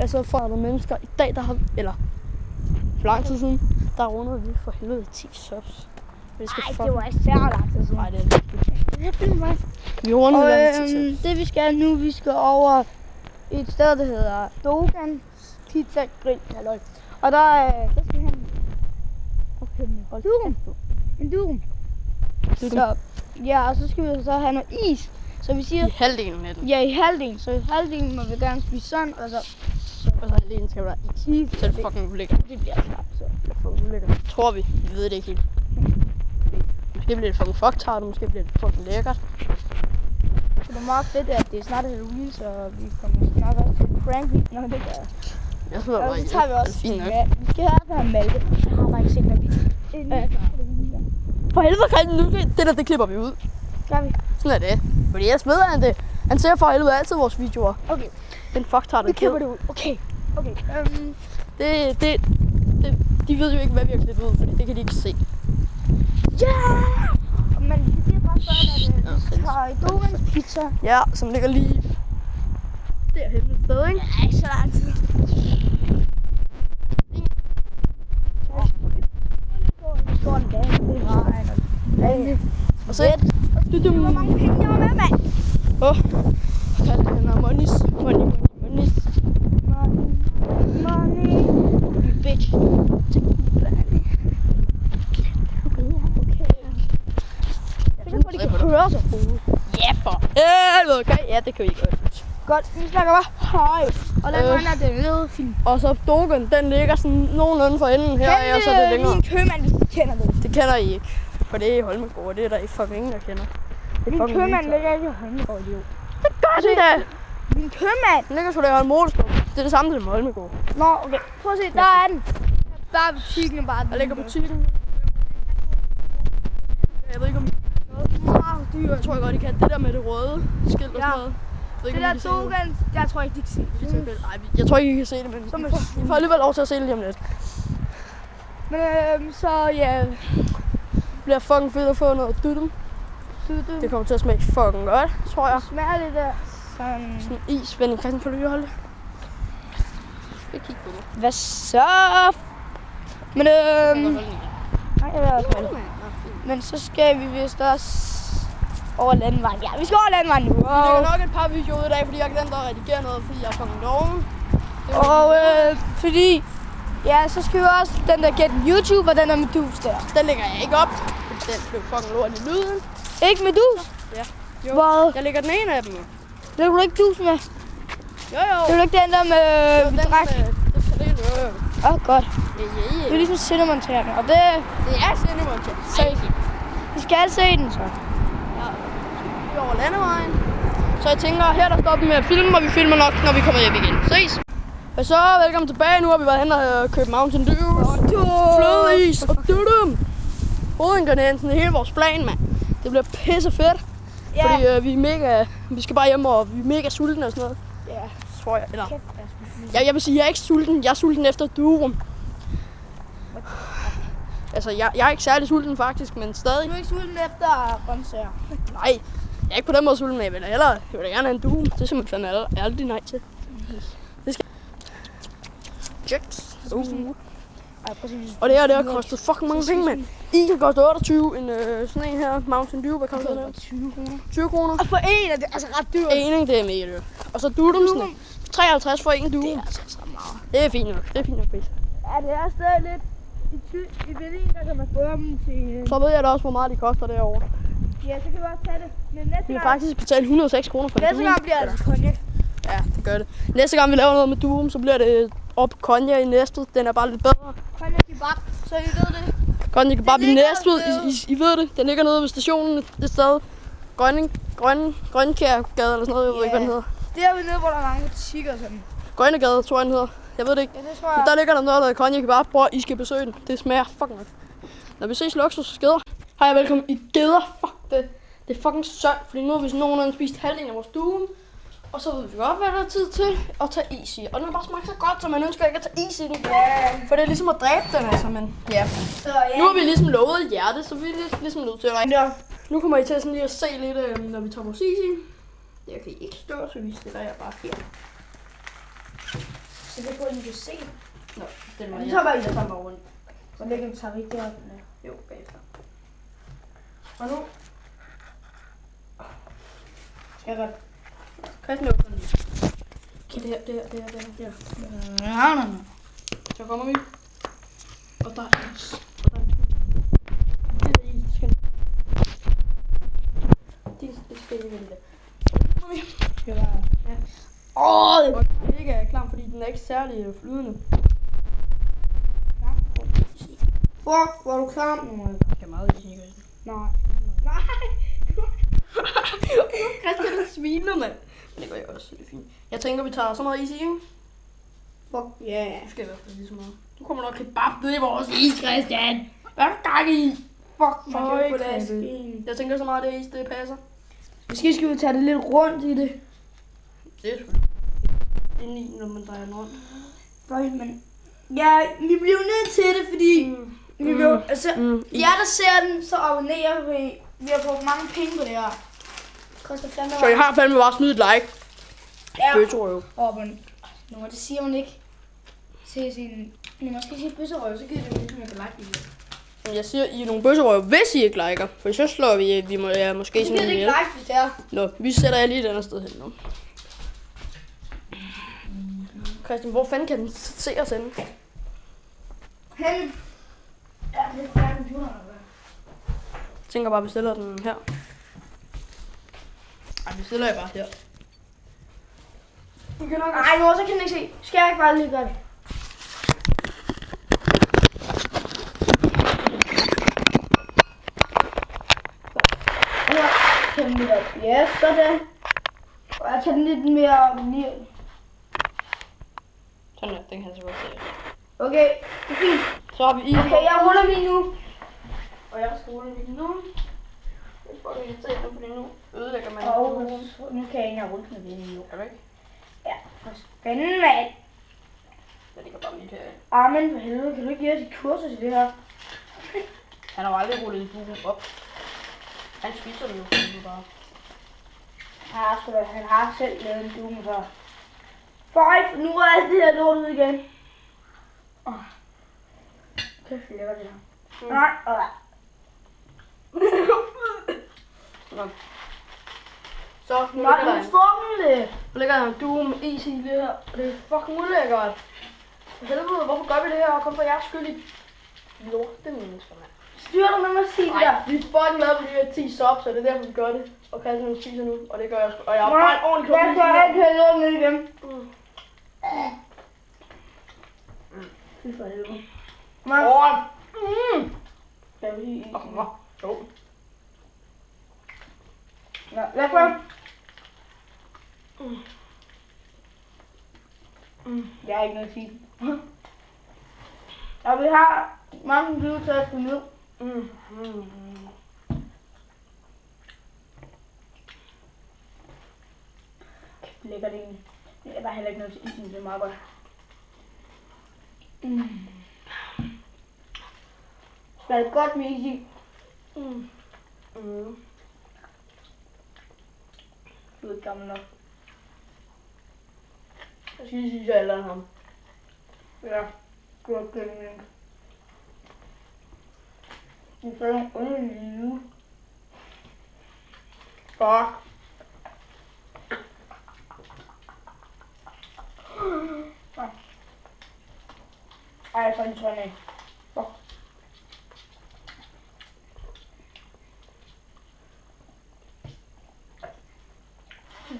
Altså for andre mennesker. I dag, der har vi, eller for lang tid siden, der rundede vi for helvede 10 subs. Nej, det var ikke særlig lang tid siden. Nej, det er det. Jeg filmer mig. Vi rundede 10 subs. Det vi skal nu, vi skal over et sted, der hedder Dogan Pizza Grill. Halløj. Og der skal vi have en durum. En durum. Så, ja, og så skal vi så have noget is. Så vi siger... I halvdelen af den. Ja, i halvdelen. Så i halvdelen må vi gerne spise sådan, og så halvdelen skal være is. Så er det fucking ulækkert. Det bliver klart, så det bliver fucking ulækkert. Tror vi. Vi ved det ikke helt. Måske bliver det fucking fucktart, og måske bliver det fucking lækkert. Så det er meget fedt, at det er snart Halloween, så vi kommer snart også til prank video, når det gør. Jeg tror bare, så tager vi også fint nok. Vi skal have Malte. Jeg har bare ikke set noget video. For helvede, Christian, nu det klipper vi ud. Gør vi? Sådan er det. Fordi ellers ved han det. Han ser for helvede altid vores videoer. Okay. Den fucktartet. Vi klipper det ud. Okay. De ved jo ikke, hvad vi har klippet ud, fordi det kan de ikke se. Ja! Men vi bliver bare sådan, at vi tager i Dogans Pizza. Ja, som ligger lige derhen et sted, ikke? Ja, ikke så lang tid. Og så hvor mange penge jeg var med, mand? Han har monies. Money. Bitch. De kan høre sig. Ja, for helvede, okay? Ja, det kan vi godt. godt. Vi snakker bare højt. Og lad mig have den lille film. Og så Dogan, den ligger sådan nogenlunde for enden her, og så er det længere. Min købmand, hvis I kender det. Det kender I ikke. For det er i Holmegaard, og det er der ikke fucking ingen, der kender. Min købmand ligger ikke i Holmegaard, jo. Det gør den da! Min købmand! Den ligger sgu da i Holmegaard. Det er det samme som Holmegaard. Nå, okay. Prøv at se, der er den. Der er butikken bare. Der ligger butikken. Jeg ved ikke om... Jeg tror godt, I kan. Det der med det røde skilt og sådan noget. Det der Dogan, jeg tror ikke, de kan se det. Nej, jeg tror ikke, I kan se det, men I får alligevel lov til at se det lige om lidt. Men så ja... Det bliver fucking fedt at få noget dudum. Det kommer til at smage fucking godt, tror jeg. Det smager lidt af sådan is. Vend Christian, kan du lige holde det? Jeg kigge på det. Hvad så? Men men så skal vi vist også over landevejen. Ja, vi skal over landevejen nu. Vi lægger nok et par videoer ud i dag, fordi jeg glemte at redigere noget, fordi jeg er fucking doven. Og fordi... Ja, så skal vi også den der Get YouTube og den der Medus der. Den lægger jeg ikke op. Den blev fucking lort i lyden. Ikke Medus? Ja. Jo. Hvad? Jeg lægger den ene af dem. Det du ikke dus med? Jo. Det er ikke den der med dræk? Godt. Ja. Det er ligesom Cinnamon-træerne, og det... Det er Cinnamon-træerne. Vi skal alle se den så. Ja. Vi er over landevejen. Så jeg tænker, her der stopper vi med at filme, og vi filmer nok, når vi kommer hjem igen. Ses! Og så velkommen tilbage. Nu har vi været hen og købt Mountain Dew, flødeis og dudum. Hovedingrediensen i hele vores plan, mand. Det bliver pisse fedt. Ja. Fordi vi skal bare hjem, og vi er mega sultne og sådan noget. Ja. Tror jeg, eller... Jeg vil sige, jeg er ikke sulten. Jeg er sulten efter durum. Altså, jeg er ikke særlig sulten faktisk, men stadig. Du er ikke sulten efter grøntsager? Nej, jeg er ikke på den måde sulten, men jeg vil da gerne have en durum. Det er simpelthen aldrig nej til. Det skal... Checks. Og det her, det har kostet fucking mange penge, mand. I kan koste 28, sådan en her Mountain Dew, hvad koster det? 20 kroner. Og for en er det altså ret dyrt. En, det er mega dyrt. Og så dudumsen, 53 for en duo. Det er altså så meget. Det er fint nok, pris. Ja, det er stadig lidt i Berlin, der kan man få dem til... Så ved jeg da også, hvor meget de koster derovre. Ja, så kan vi også tage det. Men næste Vi kan faktisk betale 106 kroner for det. Næste gang bliver det altså konjak. Ja, det gør det. Næste gang vi laver noget med durum, så bliver det op konjak i Næstved. Den er bare lidt bedre. Konjak kebab, så I ved det. Konjak kebab i Næstved, I ved det. Den ligger nede ved stationen det sted. Grønkærgade eller sådan noget, jeg ved ikke, hvad den hedder. Det er vi nede, hvor der er mange butikker sådan. Grønnegade, tror jeg den hedder. Jeg ved det ikke. Ja, det tror jeg. Men der ligger der noget, der hedder konjak kebab. Bror, I skal besøge den. Det smager fucking godt. Når vi ses luksus og skeder. Hej og velkommen i Geder. Fuck det. Det er fucking sødt, fordi nu har vi sådan nogenlunde spist halvdelen af vores durum. Og så ved vi godt, hvad der er tid til at tage is i. Og den har bare smagt så godt, så man ønsker ikke at tage is i den. Ja. For det er ligesom at dræbe den, altså, men ja. Så, ja. Nu har vi ligesom lovet hjertet, så vi er ligesom nødt til at ja. Nu kommer I til sådan lige at se lidt, når vi tager vores is i. Jeg kan I ikke stå, så vi stiller jer bare her. Så det på, at I kan se. Nå, det må Vi jeg. tager bare i, og tager bare rundt. Så lægger vi tager rigtig op. Jo, bagefter. Og nu Skal jeg godt? Christian åbner den. Det her. Nej. Så kommer vi. Og der er is. Det er is. Det skal vi vente. Så kommer vi. Skal jeg bare... Ja. Åh, Den ikke er klam, fordi den er ikke særlig flydende. Fuck, hvor er du klam, nu. Det er meget is i Christian. Nej. Nej. Christian er sviner, mand. Men det gør jeg også, det er fint. Jeg tænker, vi tager så meget is i, ikke? Fuck, ja. Du skal i hvert fald lige så meget. Du kommer nok kebab ned i vores is, Christian. Hvad er der gang i? Fuck, man Øj, kan få det af Christian. skeen. Jeg tænker så meget, det is, det passer. Måske skal vi tage det lidt rundt i det. Det er sgu ind i, når man drejer den rundt. Fuck, men... Ja, vi bliver nødt til det, fordi... Vi vil, altså, jer der ser den, så abonnerer vi. Vi har brugt mange penge på det her. Koster fandme Så jeg har fandme bare smidt et like. Ja. Bøsserøv. Nå, det siger man ikke. Til sin... Men man skal sige bøsserøv, så giver det jo ligesom, at jeg kan like det. Men jeg siger, I er nogle bøsserøv, hvis I ikke liker. For så slår vi må ja, måske Så sådan giver det en ikke hjælp. like, hvis det er. Nå, vi sætter jer lige et andet sted hen nu. Christian, hvor fanden kan den se os henne? Hen. Ja, det er færdig computeren, eller hvad? Jeg tænker bare, vi stiller den her. Ej, vi stiller jeg bare her. Du kan nok... Ej, mor, så kan den ikke se. Skal jeg ikke bare lige gøre det? Ja, tag den lidt op. Ja, sådan. Og jeg tager den lidt mere op lige. Sådan der, den kan jeg så godt se. Okay, det er fint. Så har vi is. Okay, jeg ruller lige nu. Og jeg skal rulle lige nu. Jeg får det irriterende, fordi nu ødelægger man. Og nu kan jeg ikke engang rulle med det nu. Er du ikke? Ja, for spændende, mand. Jeg ligger bare lige her. Armen, for helvede, kan du ikke give os et kursus i det her? Han har jo aldrig rullet bugen op. Han spiser det jo bare. Han har selv lavet en dume før. Føj, nu er alt det her lort ud igen. Kæft, det lækker det her. Nej, Nå. Så nu nej, ligger der nu en. stopper det. Nu ligger der en due med is i det her. Og det er fucking ulækkert. For helvede, hvorfor gør vi det her? Kun for jeres skyld i lortemennesker, mand. Styr dig med mig at sige det Nej, der. vi er fucking glade for de her 10 subs, så det er derfor vi gør det. Og Christian spiser nu, og det gør jeg sgu. Og jeg har bare en ordentlig Jeg gør alt her lort ned igen. Fy for helvede. Åh! Jeg vil lige isen. Jo. Ja, lad os prøve. Jeg har ikke noget at sige. Og vi har mange lyde til at skulle ned. Lækker det egentlig. Jeg var heller ikke noget til isen, det er meget godt. Skal det godt med is i? Du er ikke gammel nok. Jeg skal lige sige, at jeg lader ham. Ja, godt glemme det. Vi får nogle underlige lyde. Fuck. Ej, jeg får en tøjne af. Fuck.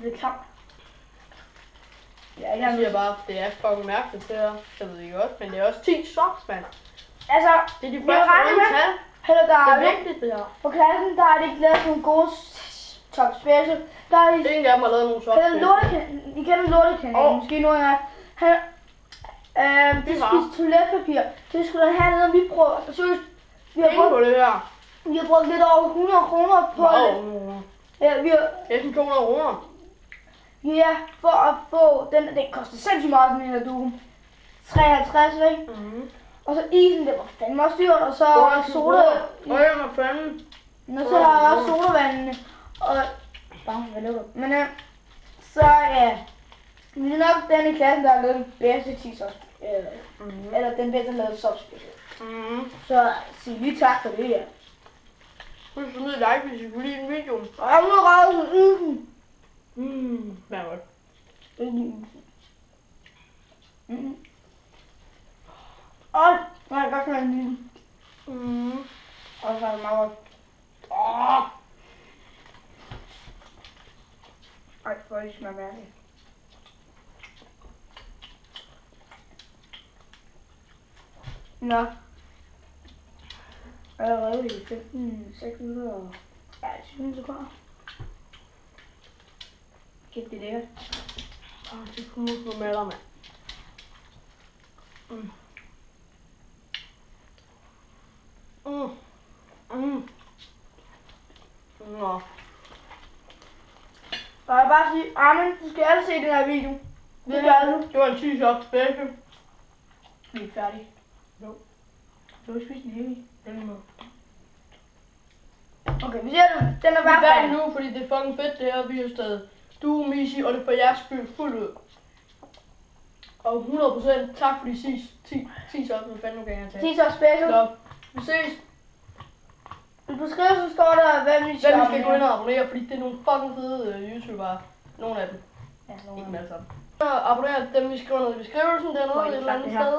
Det er klamt. Ja, Jeg siger bare, det er fucking mærkeligt det her. Jeg ved ikke også, men det er også 10 subs, mand. Altså, Det er de vi første regner runde med, tal. Heller der Det er er vigtigt, det her. på klassen, der er det ikke lavet nogle gode top special. Der er de Ingen af dem har lavet nogen subs. I kender lortekanalen, måske nogle af jer. Det var. spiser toiletpapir. Det skulle da have noget, vi prøver. Seriøst, vi har Penge på brugt, det her. vi har brugt lidt over 100 kroner på det. Wow. Ja, vi har, Næsten 200 kroner. ja, for at få den, det koster sindssygt meget, den her due. 53, ikke? Og så isen, det var fandme også dyrt, og så soda. Øj, hvad fanden. Og så har jeg også sodavandene. Og, hvad lukker. Men så ja, Men det er nok den i klassen, der har lavet den bedste t-shirt. Eller den bedste lavet sopspil. Så sig lige tak for det, ja. Husk at like, hvis I kunne lide videoen. Og jeg må rave Hvad er godt? Og jeg kan godt smage en lille. Og så er det meget godt. Ej, for det smager mærkeligt. Nå. Allerede i 6 minutter og 7 sekunder. Kæft, det er lækkert. Det kunne man få med dig, mand. Nå. Og jeg vil bare sige, Armin, du skal alle se den her video. Det gør du. Det var en t-shirt special. Vi er ikke færdige. Jo. Du har spist en hele. Den må. Okay, vi ser den. Den er Vi er bare færdige færdig. nu, fordi det er fucking fedt det her. Vi har stadig du, Misi, og det får jeres skyld fuldt ud. Og 100% tak for de 10 shots, hvad fanden nu kan jeg tage. Teaser special. Så, vi ses. I beskrivelsen står der, hvem vi skal Hvem vi skal gå ind og abonnere, fordi det er nogle fucking fede YouTubere. Nogle af dem. Ja, Ikke dem alle sammen. Abonner dem, vi skriver ned i beskrivelsen dernede et eller andet sted.